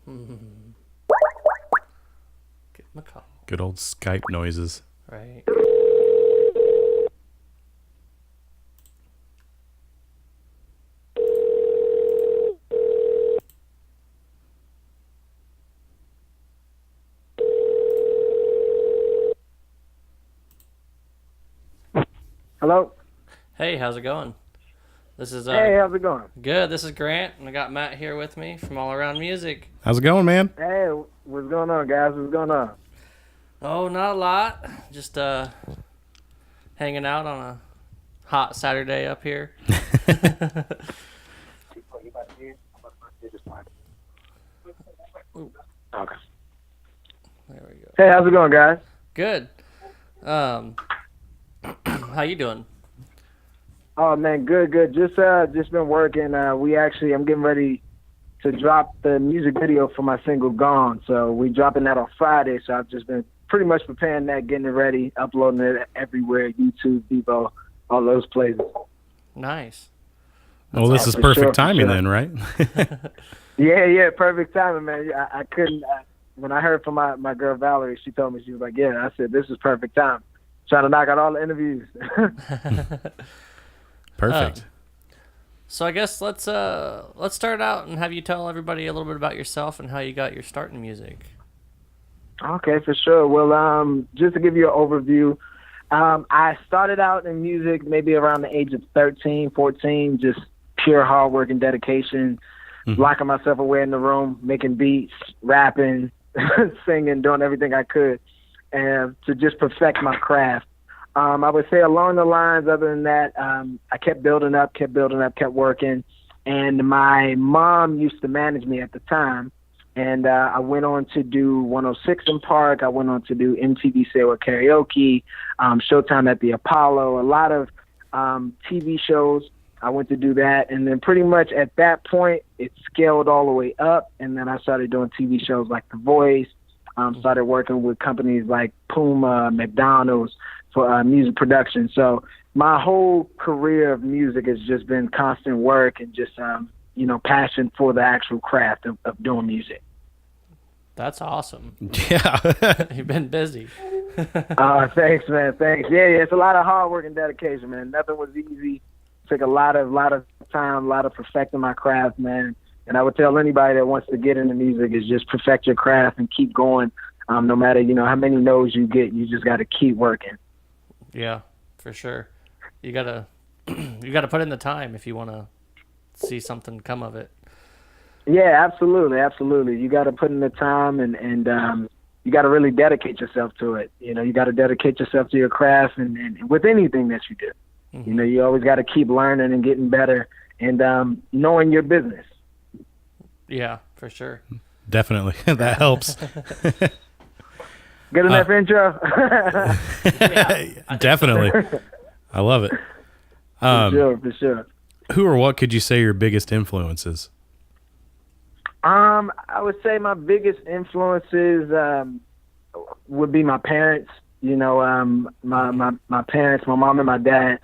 Give him a call. Good old Skype noises. Right. Hello? Hey, how's it going? This is Hey, how's it going? good. This is Grant, and I got Matt here with me from All Around Music. How's it going, man? Hey, what's going on, guys? What's going on? Oh, not a lot. Just hanging out on a hot Saturday up here. Okay. There we go. Hey, how's it going, guys? Good. How you doing? Oh man, good. Just been working. I'm getting ready to drop the music video for my single "Gone." So we dropping that on Friday. So I've just been pretty much preparing that, getting it ready, uploading it everywhere, YouTube, Vivo, all those places. Nice. Well, this is perfect timing then, right? Yeah, perfect timing, man. I couldn't. When I heard from my girl Valerie, she told me, she was like, "Yeah." I said, "This is perfect time." Trying to knock out all the interviews. Perfect. So I guess let's start out and have you tell everybody a little bit about yourself and how you got your start in music. Okay, for sure. Well, just to give you an overview, I started out in music maybe around the age of 13, 14, just pure hard work and dedication, locking myself away in the room, making beats, rapping, singing, doing everything I could, and to just perfect my craft. I would say along the lines, other than that, I kept building up, kept working. And my mom used to manage me at the time. And I went on to do 106 in Park. I went on to do MTV Say What Karaoke, Showtime at the Apollo, a lot of TV shows. I went to do that. And then pretty much at that point, it scaled all the way up. And then I started doing TV shows like The Voice, started working with companies like Puma, McDonald's, for music production. So my whole career of music has just been constant work and just, passion for the actual craft of doing music. That's awesome. Yeah. You've been busy. Thanks, man. Thanks. Yeah. It's a lot of hard work and dedication, man. Nothing was easy. Took a lot of time, a lot of perfecting my craft, man. And I would tell anybody that wants to get into music is just perfect your craft and keep going. No matter, how many no's you get, you just got to keep working. Yeah, for sure. You gotta put in the time if you want to see something come of it. Yeah, absolutely. You got to put in the time and you got to really dedicate yourself to it. You got to dedicate yourself to your craft and with anything that you do. Mm-hmm. You always got to keep learning and getting better and knowing your business. Yeah, for sure. Definitely. That helps. Good enough intro? Yeah, Definitely. I love it. For sure. Who or what could you say your biggest influences? I would say my biggest influences would be my parents. My parents, my mom and my dad.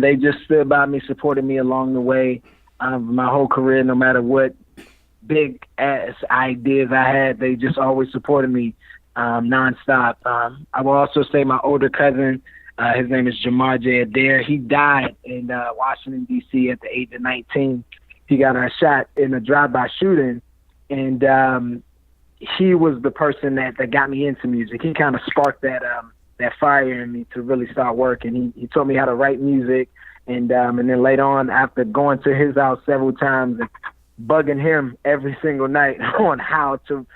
They just stood by me, supported me along the way. My whole career, no matter what big ass ideas I had, they just always supported me nonstop. I will also say my older cousin, his name is Jamar J. Adair. He died in Washington, D.C. at the age of 19. He got shot in a drive-by shooting, and he was the person that got me into music. He kind of sparked that fire in me to really start working. He taught me how to write music, and then later on, after going to his house several times and bugging him every single night on how to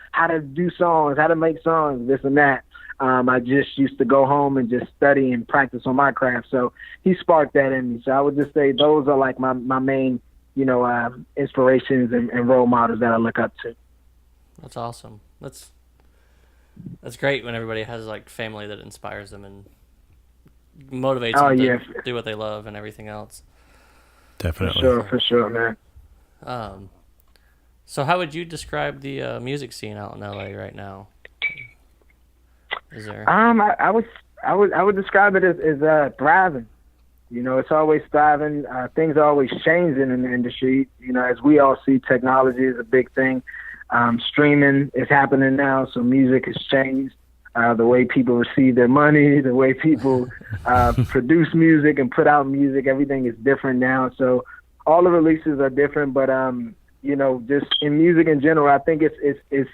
do songs, how to make songs, this and that. I just used to go home and just study and practice on my craft. So he sparked that in me. So I would just say those are like my main, inspirations and role models that I look up to. That's awesome. That's great when everybody has like family that inspires them and motivates them to do what they love and everything else. Definitely. For sure, man. So how would you describe the music scene out in LA right now? Is there? I would describe it as thriving. It's always thriving. Things are always changing in the industry. As we all see, technology is a big thing. Streaming is happening now, so music has changed. The way people receive their money, the way people produce music and put out music, everything is different now. So all the releases are different, but just in music in general, I think it's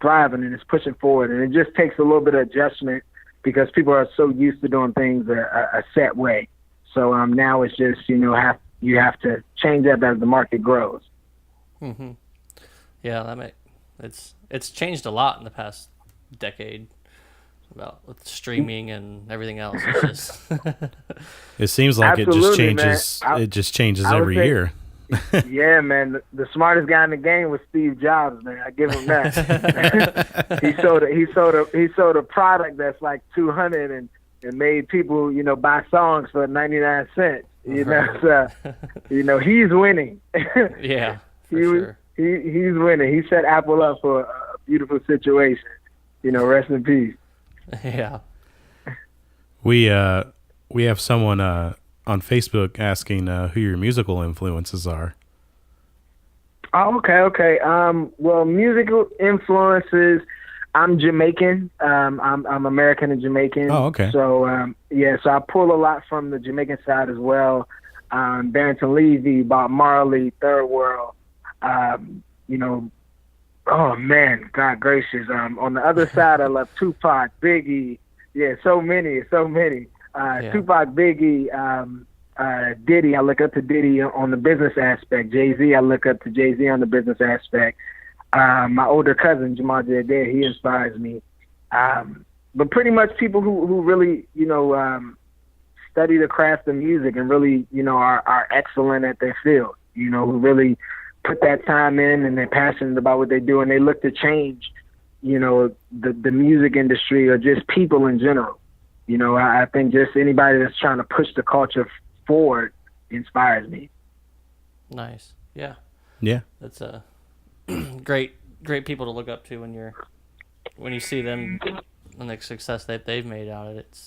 thriving and it's pushing forward, and it just takes a little bit of adjustment because people are so used to doing things a set way. So now it's just you have to change that as the market grows. Mm-hmm. Yeah, it's changed a lot in the past decade with streaming and everything else. It's just it seems like Absolutely, it just changes every year. Yeah, man. The smartest guy in the game was Steve Jobs, man. I give him that. he sold a product that's like $200 and made people, buy songs for 99 cents. So, he's winning. Yeah, for sure. He's winning. He set Apple up for a beautiful situation. Rest in peace. Yeah. We have someone on Facebook asking who your musical influences are. Oh, okay. Well, musical influences. I'm Jamaican. I'm American and Jamaican. Oh, okay. So so I pull a lot from the Jamaican side as well. Barrington Levy, Bob Marley, Third World. Oh man, God gracious. On the other side, I love Tupac, Biggie. Yeah, so many. Tupac, Biggie, Diddy. I look up to Diddy on the business aspect. Jay-Z, I look up to Jay-Z on the business aspect. My older cousin, Jamal Jadair, he inspires me. But pretty much people who really, study the craft of music and really, are excellent at their field, who really put that time in and they're passionate about what they do and they look to change, the music industry or just people in general. I think just anybody that's trying to push the culture forward inspires me. Nice. Yeah. Yeah. That's a great people to look up to when you see them and the success that they've made out of it.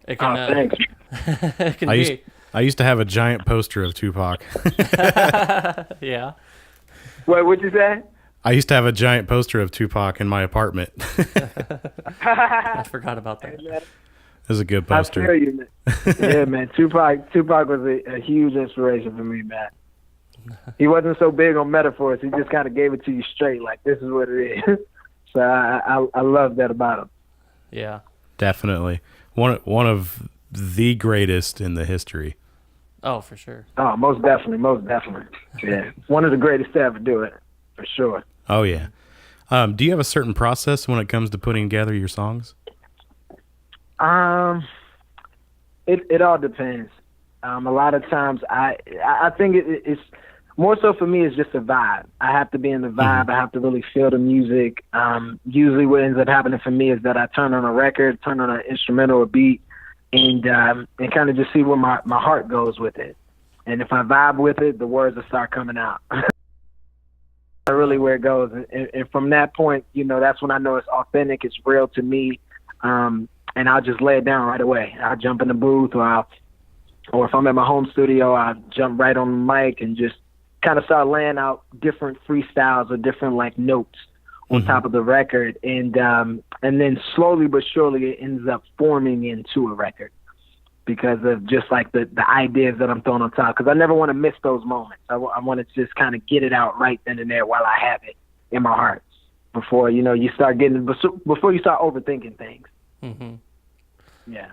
It can, thanks. It can be. I used to have a giant poster of Tupac. Yeah. What'd you say? I used to have a giant poster of Tupac in my apartment. I forgot about that. It was a good poster. I feel you, man. Yeah, man. Tupac was a huge inspiration for me, man. He wasn't so big on metaphors. He just kind of gave it to you straight, like this is what it is. So I love that about him. Yeah. Definitely. One of the greatest in the history. Oh, for sure. Oh, most definitely. Yeah, one of the greatest to ever do it, for sure. Oh yeah. Do you have a certain process when it comes to putting together your songs? It all depends. A lot of times I think it's more so for me. It's just a vibe. I have to be in the vibe. Mm-hmm. I have to really feel the music. Usually, what ends up happening for me is that I turn on a record, turn on an instrumental or beat, and kind of just see where my heart goes with it. And if I vibe with it, the words will start coming out. That's really where it goes. And from that point, that's when I know it's authentic, it's real to me. And I'll just lay it down right away. I'll jump in the booth or if I'm at my home studio, I'll jump right on the mic and just kind of start laying out different freestyles or different notes on top of the record, and then slowly but surely it ends up forming into a record because of just the ideas that I'm throwing on top. Because I never want to miss those moments. I want to just kind of get it out right then and there while I have it in my heart before you start before you start overthinking things. Mm-hmm. Yeah.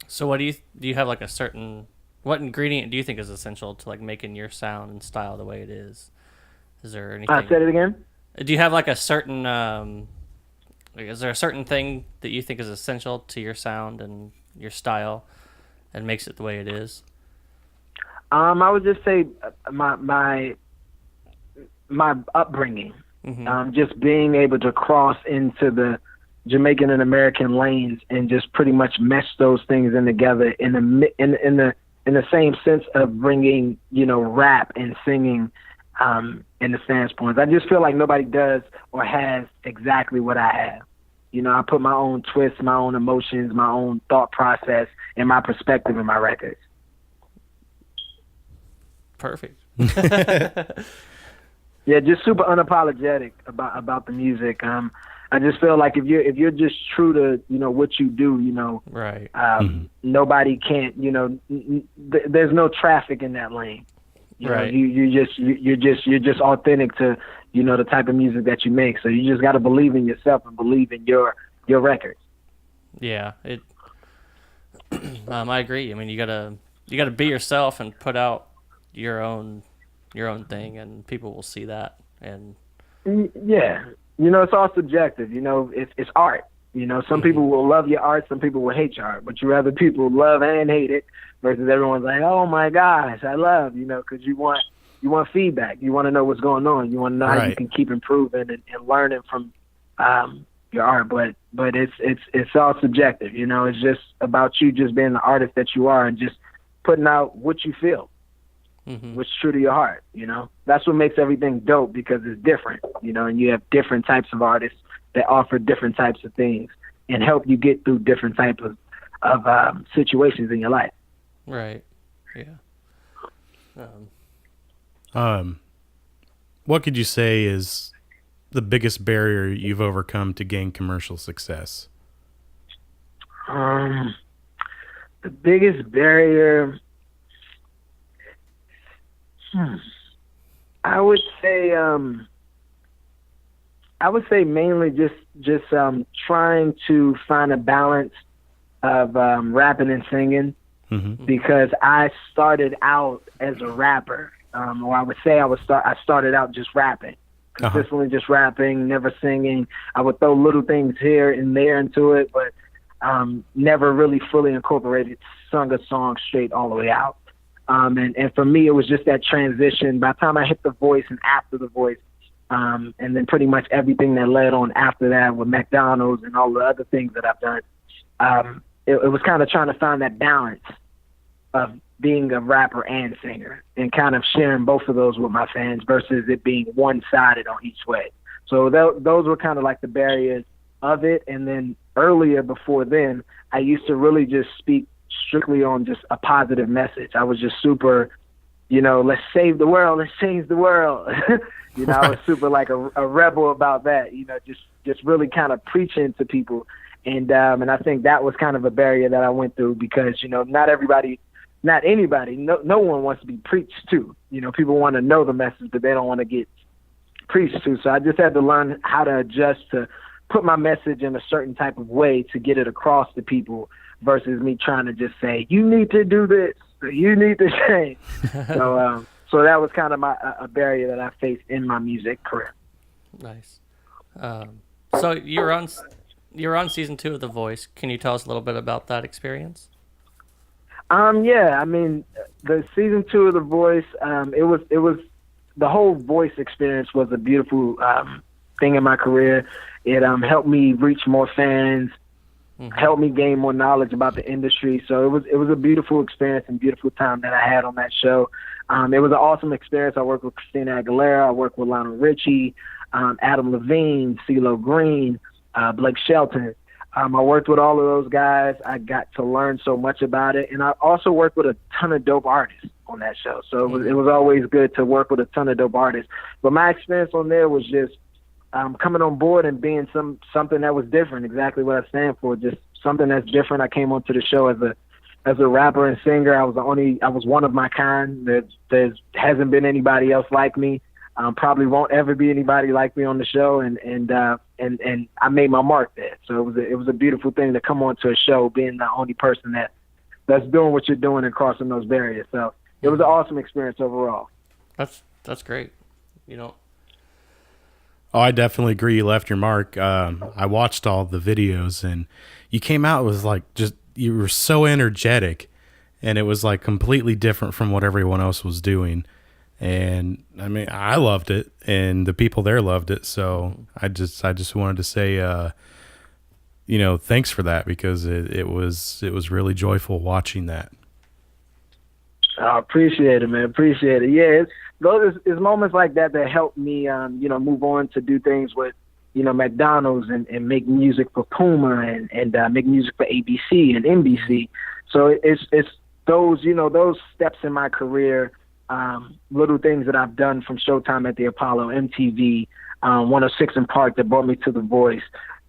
So what do you have what ingredient do you think is essential to making your sound and style the way it is? Is there anything? Say it again. Do you have a certain? Is there a certain thing that you think is essential to your sound and your style, and makes it the way it is? I would just say my upbringing. Mm-hmm. Just being able to cross into the Jamaican and American lanes and just pretty much mesh those things in together in the same sense of bringing rap and singing. In the standpoints, I just feel like nobody does or has exactly what I have. I put my own twists, my own emotions, my own thought process, and my perspective in my records. perfect. Yeah, just super unapologetic about the music. I just feel like if you're just true to what you do, Right. Nobody can't, there's no traffic in that lane. Right. You're just authentic to the type of music that you make. So you just got to believe in yourself and believe in your records. Yeah, I agree. I mean, you gotta be yourself and put out your own thing, and people will see that. And yeah, it's all subjective. It's art. Some people will love your art, some people will hate your art, but you rather people love and hate it versus everyone's like, oh my gosh, I love, because you want feedback. You want to know what's going on. You want to know how you can keep improving and learning from your art. But it's all subjective. It's just about you just being the artist that you are and just putting out what you feel, what's true to your heart. That's what makes everything dope because it's different. And you have different types of artists that offer different types of things and help you get through different types of situations in your life. Right. Yeah. What could you say is the biggest barrier you've overcome to gain commercial success? The biggest barrier, I would say mainly just trying to find a balance of rapping and singing, because I started out as a rapper. Or I would say I started out just rapping, consistently just rapping, never singing. I would throw little things here and there into it, but never really fully incorporated, sung a song straight all the way out. And for me, it was just that transition. By the time I hit the voice and after the voice, and then pretty much everything that led on after that with McDonald's and all the other things that I've done, it was kind of trying to find that balance of being a rapper and singer and kind of sharing both of those with my fans versus it being one-sided on each way. So those were kind of like the barriers of it. And then earlier before then, I used to really just speak strictly on just a positive message. I was just super, let's save the world, let's change the world. I was super like a rebel about that, just really kind of preaching to people. And I think that was kind of a barrier that I went through because, not anybody, no one wants to be preached to. People want to know the message, but they don't want to get preached to. So I just had to learn how to adjust to put my message in a certain type of way to get it across to people versus me trying to just say, you need to do this, you need to change. So that was kind of a barrier that I faced in my music career. Nice. So you're on season 2 of The Voice. Can you tell us a little bit about that experience? Yeah, I mean, the season 2 of The Voice, it was the whole voice experience was a beautiful thing in my career. It helped me reach more fans, helped me gain more knowledge about the industry. So it was a beautiful experience and beautiful time that I had on that show. It was an awesome experience. I worked with Christina Aguilera, I worked with Lionel Richie, Adam Levine, CeeLo Green, Blake Shelton. I worked with all of those guys. I got to learn so much about it. And I also worked with a ton of dope artists on that show. So it was always good to work with a ton of dope artists. But my experience on there was just coming on board and being something that was different, exactly what I stand for, just something that's different. I came onto the show as a rapper and singer. I was one of my kind. There hasn't been anybody else like me. Probably won't ever be anybody like me on the show, and I made my mark there. So it was a beautiful thing to come onto a show being the only person that's doing what you're doing and crossing those barriers. So it was an awesome experience overall. That's great. Oh, I definitely agree. You left your mark. I watched all the videos, and you came out with you were so energetic, and it was like completely different from what everyone else was doing. And I mean, I loved it, and the people there loved it. So I just wanted to say, thanks for that, because it was really joyful watching that. I appreciate it, man. Appreciate it. Yeah, it's moments like that help me, move on to do things with, McDonald's and make music for Puma and make music for ABC and NBC. So it's those, those steps in my career little things that I've done from Showtime at the Apollo, MTV, 106 in Park that brought me to The Voice.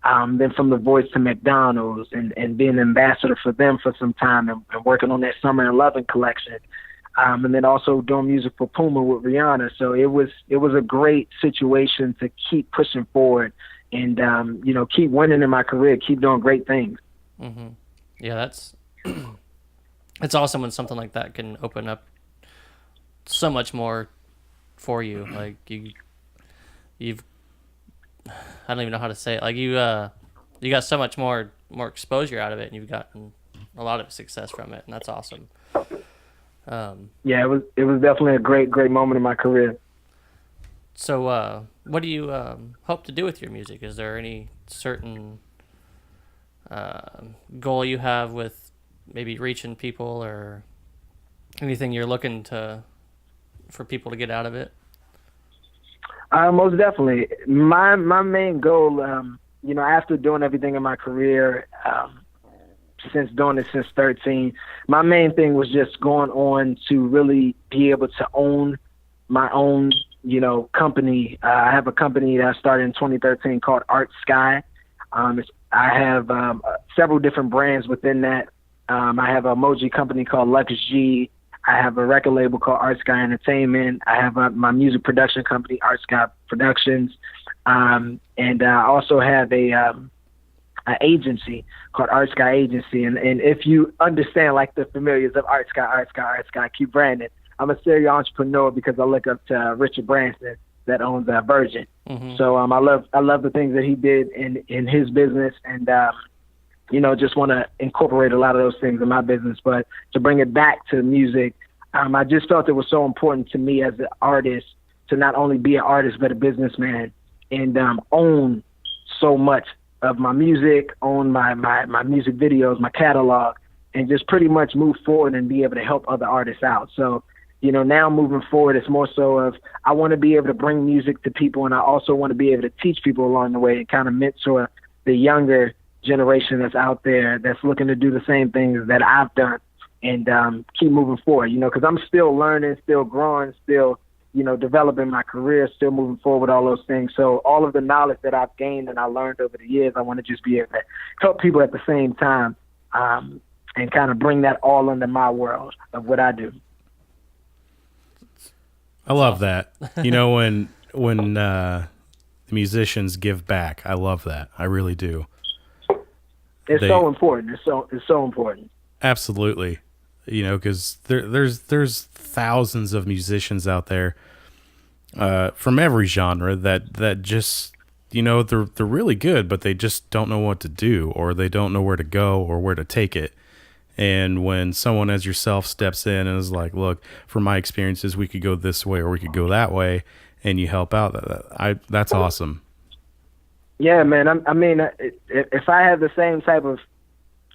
Then from The Voice to McDonald's and being an ambassador for them for some time and working on that Summer and Lovin' collection. And then also doing music for Puma with Rihanna. So it was a great situation to keep pushing forward and, keep winning in my career, keep doing great things. Mm-hmm. Yeah, that's it's awesome when something like that can open up so much more for you. Like you've I don't even know how to say it. Like you got so much more exposure out of it, and you've gotten a lot of success from it, and that's awesome. Yeah, it was definitely a great moment in my career. So, what do you hope to do with your music? Is there any certain goal you have with maybe reaching people, or anything you're looking for people to get out of it? Most definitely. My main goal, after doing everything in my career, since doing it since 13, my main thing was just going on to really be able to own my own, company. I have a company that I started in 2013 called Art Sky. I have several different brands within that. I have an emoji company called Lux G. I have a record label called Art Sky Entertainment. I have my music production company, Art Sky Productions. And I also have an agency called Art Sky Agency. And if you understand, like the familiars of Art Sky, Q Brandon, I'm a serial entrepreneur because I look up to Richard Branson that owns Virgin. Mm-hmm. So I love the things that he did in his business, and just want to incorporate a lot of those things in my business. But to bring it back to music, I just felt it was so important to me as an artist to not only be an artist but a businessman, and own so much of my music, own my music videos, my catalog, and just pretty much move forward and be able to help other artists out. So, now moving forward, it's more so of I want to be able to bring music to people, and I also want to be able to teach people along the way and kind of mentor the younger generation that's out there that's looking to do the same things that I've done, and keep moving forward, because I'm still learning, still growing, still, developing my career, still moving forward with all those things. So all of the knowledge that I've gained and I learned over the years, I want to just be able to help people at the same time, and kind of bring that all into my world of what I do. I love that. When the musicians give back, I love that. I really do. It's so important. It's so important. Absolutely. Because there's thousands of musicians out there from every genre that just, they're really good, but they just don't know what to do, or they don't know where to go or where to take it. And when someone as yourself steps in and is like, look, from my experiences, we could go this way or we could go that way, and you help out, that's awesome. Yeah, man. I mean, if I had the same type of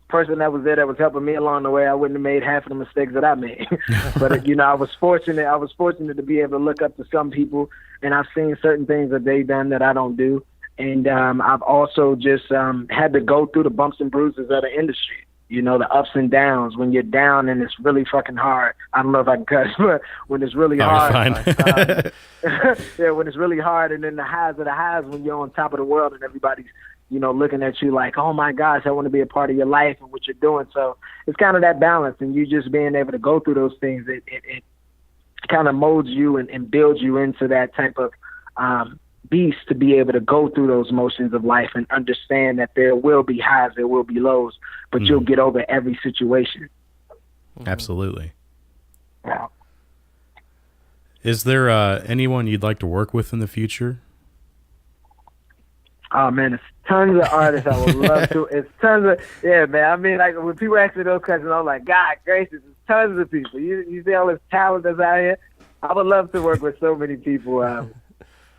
person that was there that was helping me along the way, I wouldn't have made half of the mistakes that I made. But I was fortunate. I was fortunate to be able to look up to some people, and I've seen certain things that they've done that I don't do. And I've also just had to go through the bumps and bruises of the industry. The ups and downs when you're down and it's really fucking hard. I don't know if I can cuss, but when it's really hard. Yeah, when it's really hard, and then the highs of the highs when you're on top of the world and everybody's, looking at you like, oh my gosh, I want to be a part of your life and what you're doing. So it's kind of that balance, and you just being able to go through those things. It kind of molds you and builds you into that type of beast to be able to go through those motions of life and understand that there will be highs, there will be lows, but you'll get over every situation. Absolutely. Yeah. Is there anyone you'd like to work with in the future? Oh man, it's tons of artists I would love to. It's tons of, yeah, man. I mean, like when people ask me those questions, I'm like, God gracious, it's tons of people. You see all this talent that's out here. I would love to work with so many people.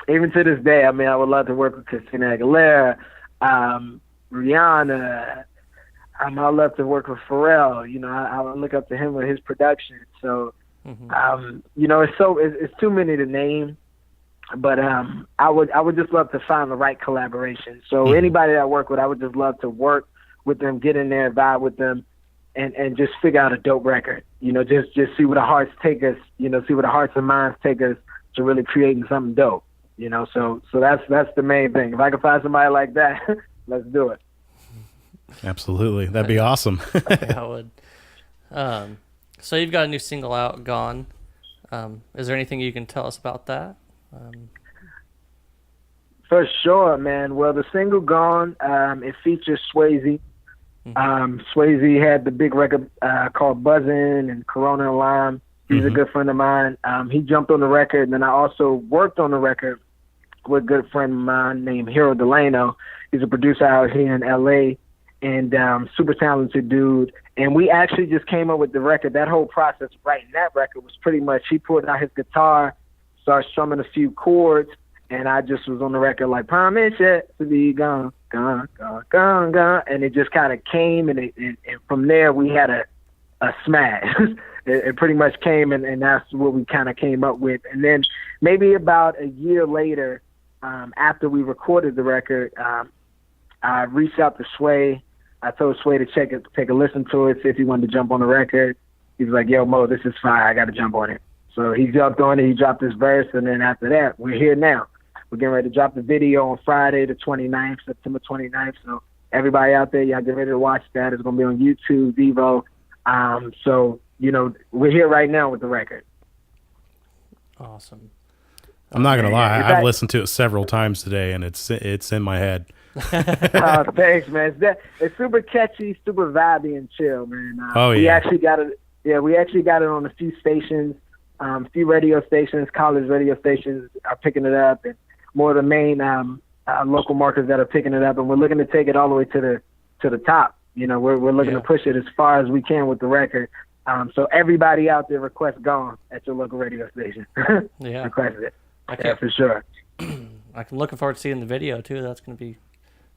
Even to this day, I mean, I would love to work with Christina Aguilera, Rihanna. I'd love to work with Pharrell. I would look up to him with his production. So, it's too many to name. But I would just love to find the right collaboration. So anybody that I work with, I would just love to work with them, get in there, vibe with them, and just figure out a dope record. You know, just see where the hearts take us. You know, see where the hearts and minds take us to really creating something dope. You know, so that's the main thing. If I can find somebody like that, let's do it. Absolutely, that'd be awesome. Yeah, I would. So you've got a new single out, Gone. Is there anything you can tell us about that? For sure, man. Well, the single Gone, it features Swayze. Swayze had the big record called Buzzin' and Corona and Lime. He's a good friend of mine. He jumped on the record, and then I also worked on the record with a good friend of mine named Hero Delano. He's a producer out here in L.A., and super talented dude. And we actually just came up with the record. That whole process of writing that record was pretty much, he pulled out his guitar, started strumming a few chords, and I just was on the record like, promise it to be gone, gone, gone, gone, gone. And it just kind of came, and from there we had a smash. It pretty much came, and that's what we kind of came up with. And then maybe about a year later, after we recorded the record, I reached out to Sway. I told Sway to take a listen to it, see if he wanted to jump on the record. He was like, yo, Mo, this is fire. I got to jump on it. So he jumped on it. He dropped his verse, and then after that, we're here now. We're getting ready to drop the video on Friday, the 29th, September 29th. So everybody out there, y'all get ready to watch that. It's going to be on YouTube, Vevo. So, you know, we're here right now with the record. Awesome. I'm not going to lie. I've listened to it several times today, and it's in my head. Thanks, man. It's super catchy, super vibey and chill, man. We actually got it. Yeah, we actually got it on a few stations, few radio stations, college radio stations are picking it up, and more of the main local markets that are picking it up. And we're looking to take it all the way to the top. You know, we're looking to push it as far as we can with the record. So everybody out there, request Gone at your local radio station. Yeah, request it. Yeah, for sure. I'm looking forward to seeing the video too. That's going to be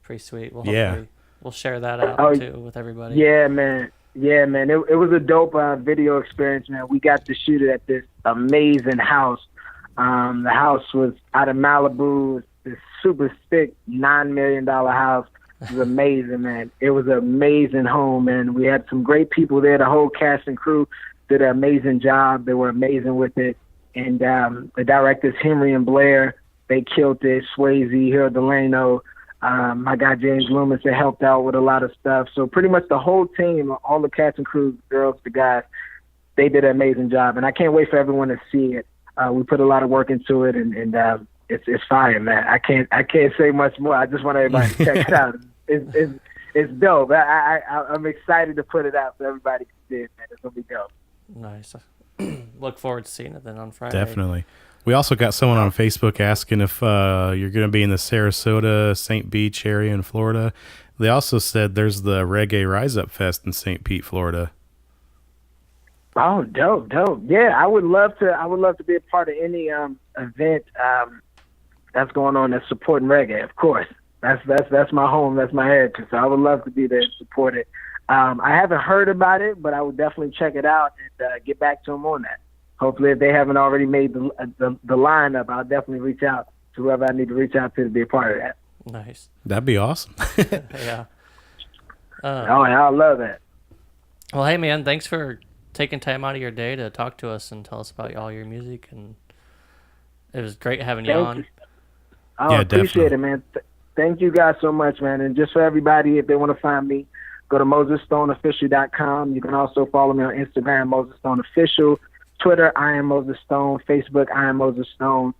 pretty sweet. We'll share that out too with everybody. Yeah, man. It was a dope video experience, man. We got to shoot it at this amazing house. The house was out of Malibu. This super thick $9 million house. It was amazing, man. It was an amazing home, man. We had some great people there. The whole cast and crew did an amazing job. They were amazing with it. And the directors, Henry and Blair, they killed it. Swayze, Hero Delano, my guy James Loomis, that helped out with a lot of stuff. So pretty much the whole team, all the cast and crew, girls, the guys, they did an amazing job. And I can't wait for everyone to see it. We put a lot of work into it, and it's fire, man. I can't say much more. I just want everybody to check it out. It's dope. I'm excited to put it out so everybody can see it, man. It's gonna be dope. Nice. Look forward to seeing it then on Friday. Definitely. We also got someone on Facebook asking if you're going to be in the Sarasota, St. Beach area in Florida. They also said there's the Reggae Rise Up Fest in St. Pete, Florida. Oh, dope. Yeah, I would love to be a part of any event that's going on that's supporting reggae. Of course, that's my home. That's my heritage. So I would love to be there and support it. I haven't heard about it, but I would definitely check it out and get back to them on that. Hopefully, if they haven't already made the lineup, I'll definitely reach out to whoever I need to reach out to be a part of that. Nice. That'd be awesome. Yeah. I love that. Well, hey, man, thanks for taking time out of your day to talk to us and tell us about all your music. And it was great having you on. I appreciate it, man. Thank you guys so much, man. And just for everybody, if they want to find me, go to MosesStoneOfficial.com. You can also follow me on Instagram, Moses Stone Official. Twitter, I am Moses Stone. Facebook, I am Moses Stone.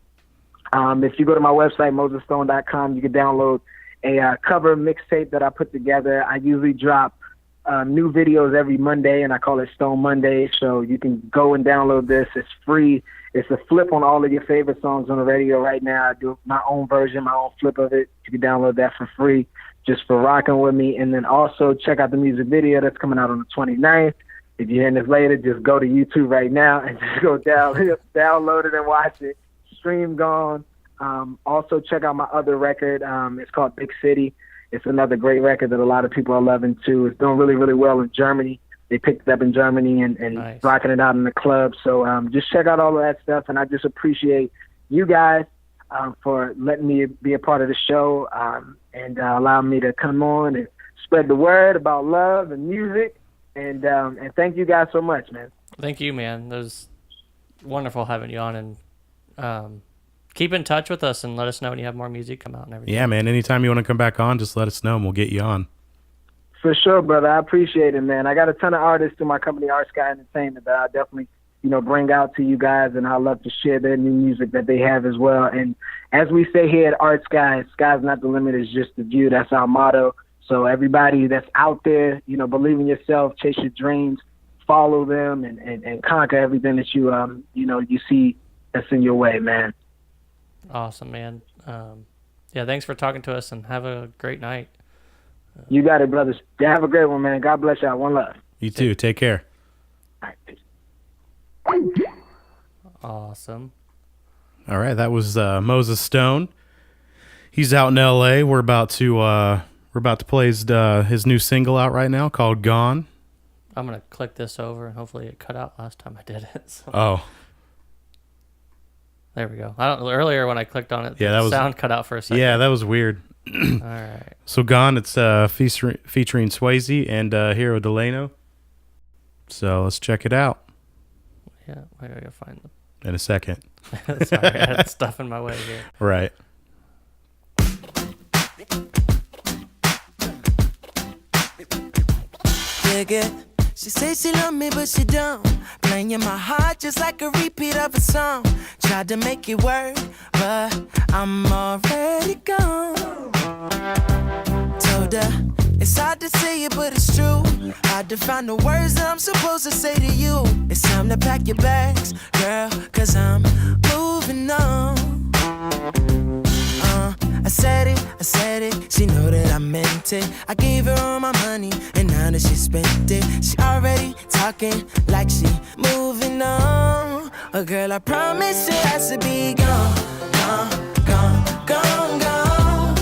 If you go to my website, MosesStone.com, you can download a cover mixtape that I put together. I usually drop new videos every Monday, and I call it Stone Monday. So you can go and download this. It's free. It's a flip on all of your favorite songs on the radio right now. I do my own version, my own flip of it. You can download that for free just for rocking with me. And then also check out the music video that's coming out on the 29th. If you're hearing this later, just go to YouTube right now and just go download it and watch it. Stream Gone. Also check out my other record. It's called Big City. It's another great record that a lot of people are loving too. It's doing really, really well in Germany. They picked it up in Germany and nice. Rocking it out in the club. So just check out all of that stuff. And I just appreciate you guys for letting me be a part of the show and allowing me to come on and spread the word about love and music. And thank you guys so much, man. Thank you, man. It was wonderful having you on, and keep in touch with us and let us know when you have more music come out and everything. Yeah, man. Anytime you want to come back on, just let us know and we'll get you on. For sure, brother. I appreciate it, man. I got a ton of artists in my company, Art Sky Entertainment, that I definitely, bring out to you guys, and I love to share their new music that they have as well. And as we say here at Art Sky, sky's not the limit, it's just the view. That's our motto. So everybody that's out there, believe in yourself, chase your dreams, follow them, and conquer everything that you see that's in your way, man. Awesome, man. Yeah, thanks for talking to us, and have a great night. You got it, brothers. Have a great one, man. God bless y'all. One love. You too. Take care. All right, peace. Awesome. All right, that was Moses Stone. He's out in L.A. We're about to play his new single out right now called "Gone." I'm gonna click this over, and hopefully it cut out last time I did it. So. Oh, there we go. Earlier when I clicked on it, yeah, the sound cut out for a second. Yeah, that was weird. All right. So "Gone," it's featuring Swayze and Hero Delano. So let's check it out. Yeah, I gotta find them. In a second. Sorry, I had stuff in my way here. Right. Dig it. She says she love me, but she don't. Playing in my heart just like a repeat of a song. Tried to make it work, but I'm already gone. Told her it's hard to say it, but it's true. Hard to find the words that I'm supposed to say to you. It's time to pack your bags, girl, 'cause I'm moving on. I said it, she know that I meant it. I gave her all my money, and now that she spent it, she already talking like she moving on. Oh girl, I promise you I should be gone, gone, gone, gone, gone.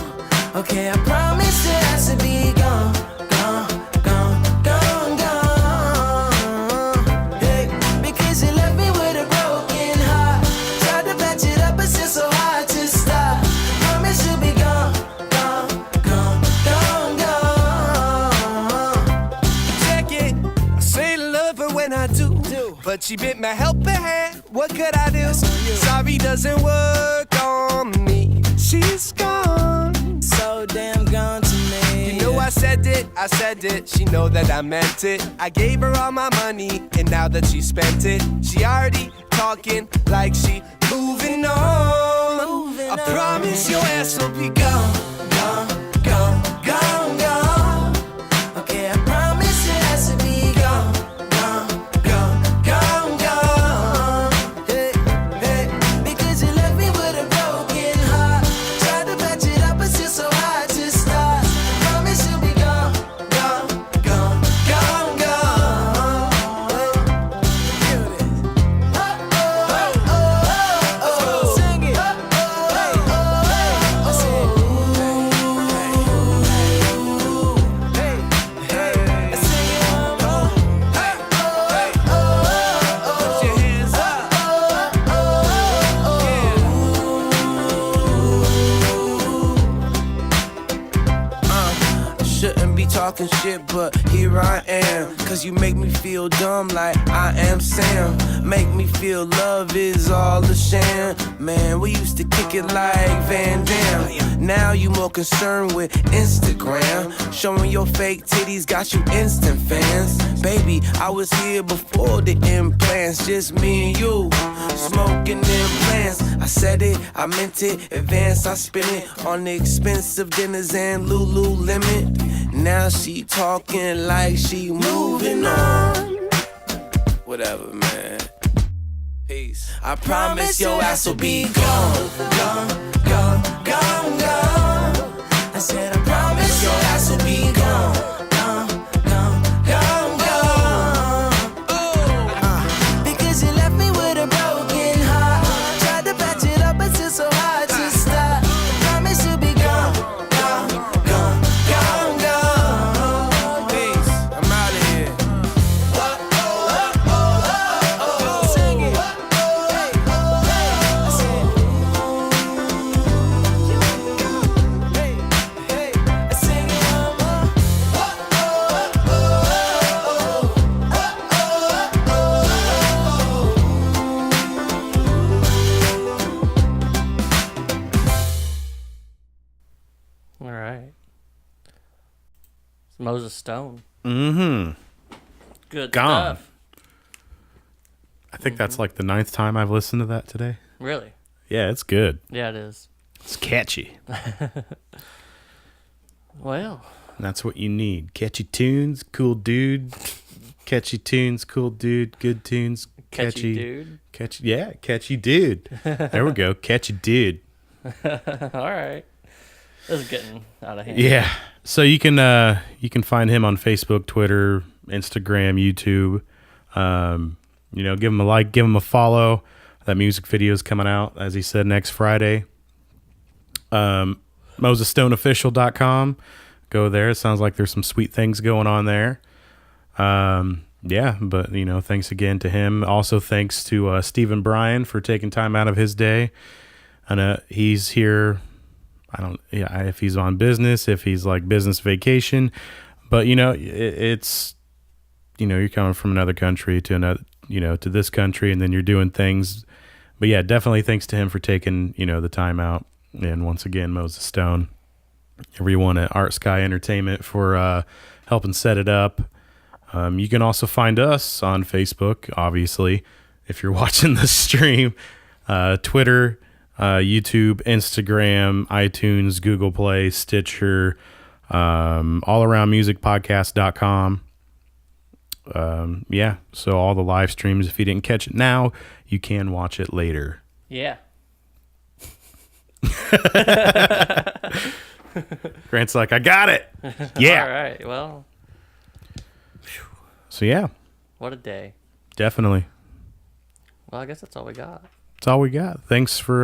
Okay, I promise you I should be gone, gone, gone, gone, gone. Hey, because you left me with a broken heart. Tried to patch it up, but it's just so hard to stop. Promise you'll be gone, gone, gone, gone, gone. Check it, I say love her when I do, but she bit my helping hand. What could I do? Sorry doesn't work on me. She's gone, so damn gone to me. you know I said it. She know that I meant it. I gave her all my money, and now that she spent it, she already talking like she moving on. I promise your ass will be gone, gone, gone, gone, gone. Okay, I promise you I should be gone, gone, gone, gone, gone. Hey, hey, because you left me with a broken heart. Tried to patch it up, it's just so hard to start. Promise you'll be gone, gone, gone, gone, gone. Sing it. Put your hands up. Shouldn't be talking shit, but here I am. 'Cause you make me feel dumb like I am Sam. Make me feel love is all a sham. Man, we used to kick it like Van Damme. Now you more concerned with Instagram. Showing your fake titties got you instant fans. Baby, I was here before the implants. Just me and you, smoking implants. I said it, I meant it. Advance, I spent it on the expensive dinners and Lululemon. Now she talking like she moving on. Whatever, man. Peace. I promise your ass will be gone, gone, gone, gone, gone. I said I promise your ass will be gone, gone, gone, gone, gone. Because you left me with a broken heart. Tried to patch it up, but it's just so hard to stop. Promise you'll be gone, gone, gone, gone, gone. Peace, I'm out of here. Sing it. right. It's Moses Stone. Mm-hmm. Good Gone. stuff. I think that's like the 9th time I've listened to that today. Really? Yeah, it's good. Yeah, it is. It's catchy. Well, That's what you need. Catchy tunes, cool dude. Catchy tunes, cool dude. Good tunes, catchy dude. Catchy, yeah, catchy dude. There we go. Catchy dude. All right. This is getting out of hand. Yeah. So you can find him on Facebook, Twitter, Instagram, YouTube. Give him a like, give him a follow. That music video is coming out, as he said, next Friday. MosesStoneOfficial.com. Go there. It sounds like there's some sweet things going on there. Yeah, but thanks again to him. Also, thanks to Stephen Bryan for taking time out of his day. And he's here. If he's on business, if he's like business vacation, but it's you're coming from another country to another, to this country, and then you're doing things. But yeah, definitely thanks to him for taking the time out. And once again, Moses Stone, everyone at Art Sky Entertainment for helping set it up. You can also find us on Facebook, obviously, if you're watching the stream, Twitter, YouTube, Instagram, iTunes, Google Play, Stitcher, allaroundmusicpodcast.com. Yeah, so all the live streams, if you didn't catch it now, you can watch it later. Yeah. Grant's like, I got it. Yeah. All right. Well, So yeah, what a day. definitely. Well, I guess that's all we got. That's all we got. Thanks for